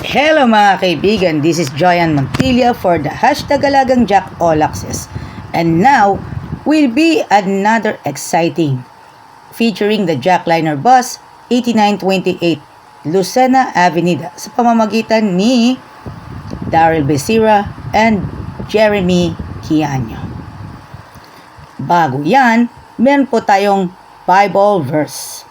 Hello mga kaibigan, this is Joyan Montilla for the hashtag Alagang Jack All Access. And now, will be another exciting featuring the Jackliner Bus 8928 Lucena Avenida sa pamamagitan ni Daryl Becerra and Jeremy Kianyo. Bago yan, meron po tayong Bible verse.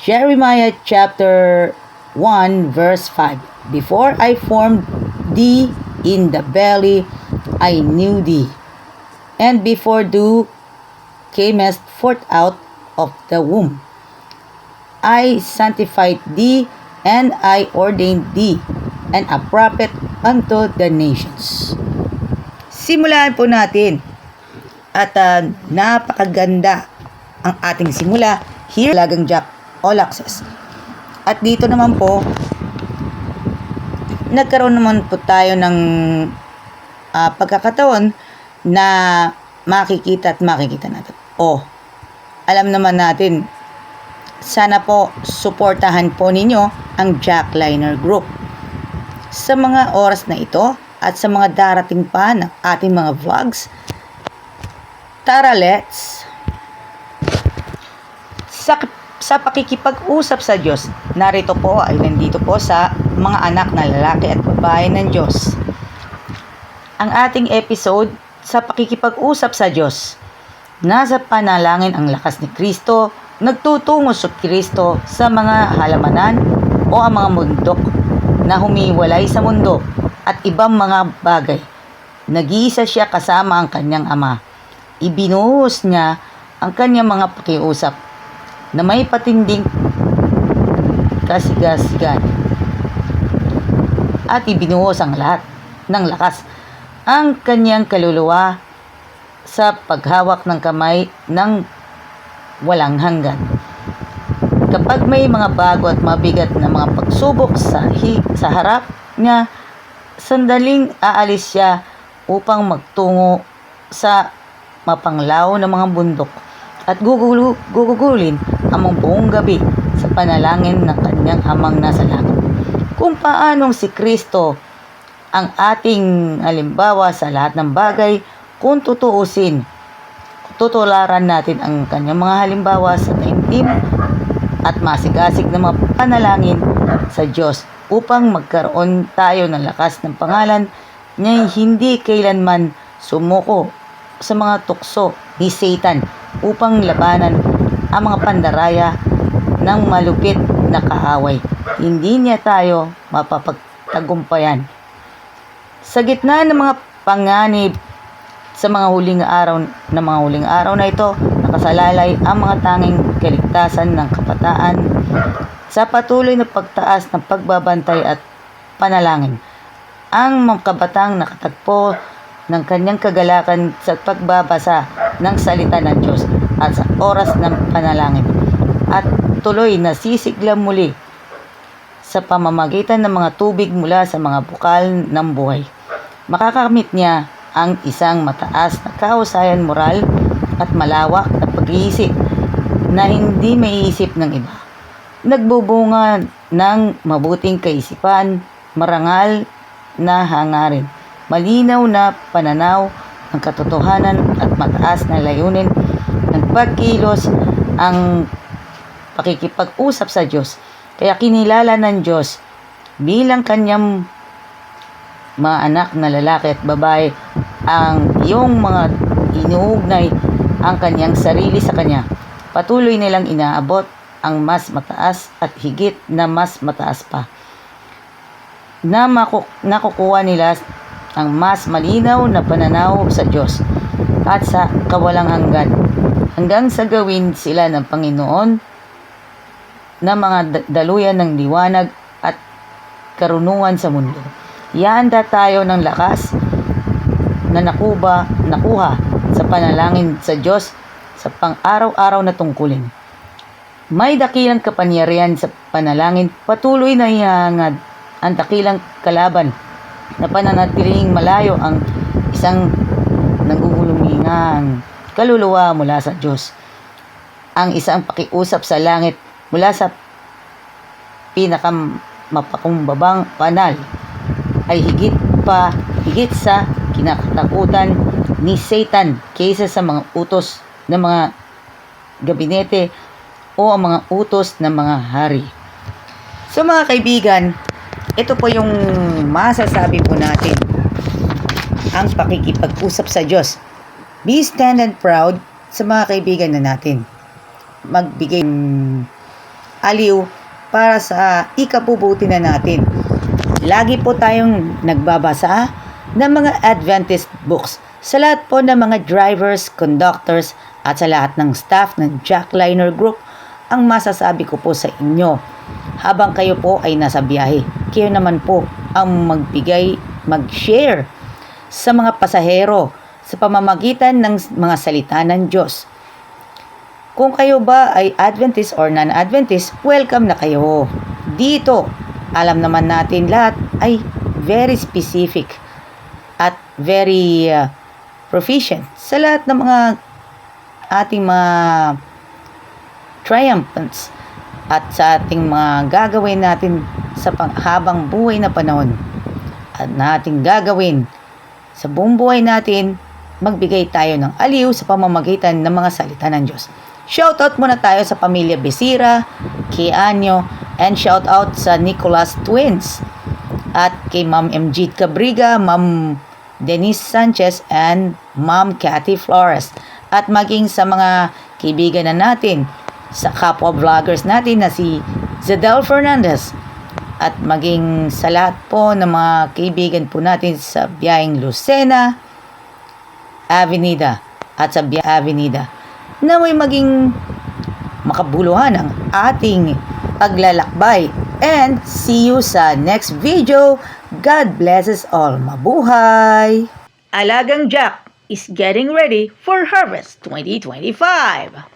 Jeremiah chapter 1 verse 5. Before I formed thee in the belly, I knew thee. And before thou camest forth out of the womb, I sanctified thee, and I ordained thee, and a prophet unto the nations. Simulan po natin. At napakaganda ang ating simula here, Alagang Jack All Access. At dito naman po, nagkaroon naman po tayo ng pagkakataon na makikita natin. Alam naman natin, sana po suportahan po ninyo ang Jackliner Group sa mga oras na ito at sa mga darating pa ng ating mga vlogs. Tara, let's! Sa pakikipag-usap sa Diyos, narito po ay nandito po sa mga anak na lalaki at babae ng Diyos. Ang ating episode sa pakikipag-usap sa Diyos. Nasa panalangin ang lakas ni Kristo, nagtutungo sa Kristo sa mga halamanan o ang mga mundok na humiwalay sa mundo at ibang mga bagay. Nag-iisa siya kasama ang kanyang ama. Ibinuhos niya ang kanyang mga pakiusap na may patinding kasigasigan at ibinuhos ang lahat ng lakas ang kanyang kaluluwa sa paghawak ng kamay ng walang hanggan. Kapag may mga bago at mabigat na mga pagsubok sa harap niya, sandaling aalis siya upang magtungo sa mapanglaw na mga bundok at gugugulin ang buong gabi sa panalangin ng kanyang amang nasa langit. Kung paanong si Kristo ang ating halimbawa sa lahat ng bagay, kung tutuusin, tutularan natin ang kanyang mga halimbawa sa taimtim at masigasig na mga panalangin sa Diyos upang magkaroon tayo ng lakas ng pangalan niya hindi kailanman sumuko sa mga tukso ni Satan upang labanan ang mga pandaraya ng malupit na kaaway. Hindi niya tayo mapapagtagumpayan. Sa gitna ng mga panganib sa mga huling araw na ito, nakasalalay ang mga tanging kaligtasan ng kabataan sa patuloy na pagtaas ng pagbabantay at panalangin. Ang mga kabatang nakatagpo ng kanyang kagalakan sa pagbabasa ng salita ng Diyos at sa oras ng panalangin at tuloy na sisigla muli sa pamamagitan ng mga tubig mula sa mga bukal ng buhay. Makakamit niya ang isang mataas na kahusayan moral at malawak na pag-iisip na hindi maiisip ng iba. Nagbubunga ng mabuting kaisipan, marangal na hangarin, malinaw na pananaw ng katotohanan at mataas na layunin ng pagkilos ang pakikipag-usap sa Diyos. Kaya kinilala ng Diyos bilang kanyang mga anak na lalaki at babae ang iyong mga inuugnay ang kanyang sarili sa kanya. Patuloy nilang inaabot ang mas mataas at higit na mas mataas pa na nakukuha nila ang mas malinaw na pananaw sa Diyos at sa kawalang hanggan hanggang sa gawin sila ng Panginoon na mga daluyan ng liwanag at karunungan sa mundo. Ihanda tayo ng lakas na nakuha sa panalangin sa Diyos sa pang-araw-araw na tungkulin. May dakilang kapangyarihan sa panalangin, patuloy na ihangad ang dakilang kalaban na pananatiling malayo ang isang nagugulumingang kaluluwa mula sa Diyos. Ang isang pakiusap sa langit mula sa mapakumbabang banal ay higit sa kinakatakutan ni Satan kaysa sa mga utos ng mga gabinete o ang mga utos ng mga hari. So mga kaibigan, ito po yung masasabi po natin, ang pakikipag-usap sa Diyos. Be stand and proud sa mga kaibigan na natin. Magbigay aliw para sa ikabubuti na natin. Lagi po tayong nagbabasa ng mga Adventist books sa lahat po ng mga drivers, conductors at sa lahat ng staff ng Jackliner Group. Ang masasabi ko po sa inyo, habang kayo po ay nasa biyahe, kayo naman po ang mag-share sa mga pasahero sa pamamagitan ng mga salita ng Diyos. Kung kayo ba ay Adventist or non-Adventist, welcome na kayo. Dito, alam naman natin lahat ay very specific at very proficient sa lahat ng mga ating mga triumphants at sa ating mga gagawin natin sa habang buhay na panahon at nating gagawin sa buong buhay natin, magbigay tayo ng aliw sa pamamagitan ng mga salita ng Diyos. Shoutout muna tayo sa pamilya Besira, kay Anyo, and shoutout sa Nicolas Twins at kay Ma'am MG Cabriga, Ma'am Denise Sanchez, and Ma'am Cathy Flores, at maging sa mga kaibigan na natin sa kapwa vloggers natin na si Zedel Fernandez, at maging sa lahat po ng mga kaibigan po natin sa biyaheng Lucena Avenida at sa Biyaheng Avenida, na may maging makabuluhan ang ating paglalakbay. And see you sa next video. God blesses all. Mabuhay! Alagang Jack is getting ready for Harvest 2025.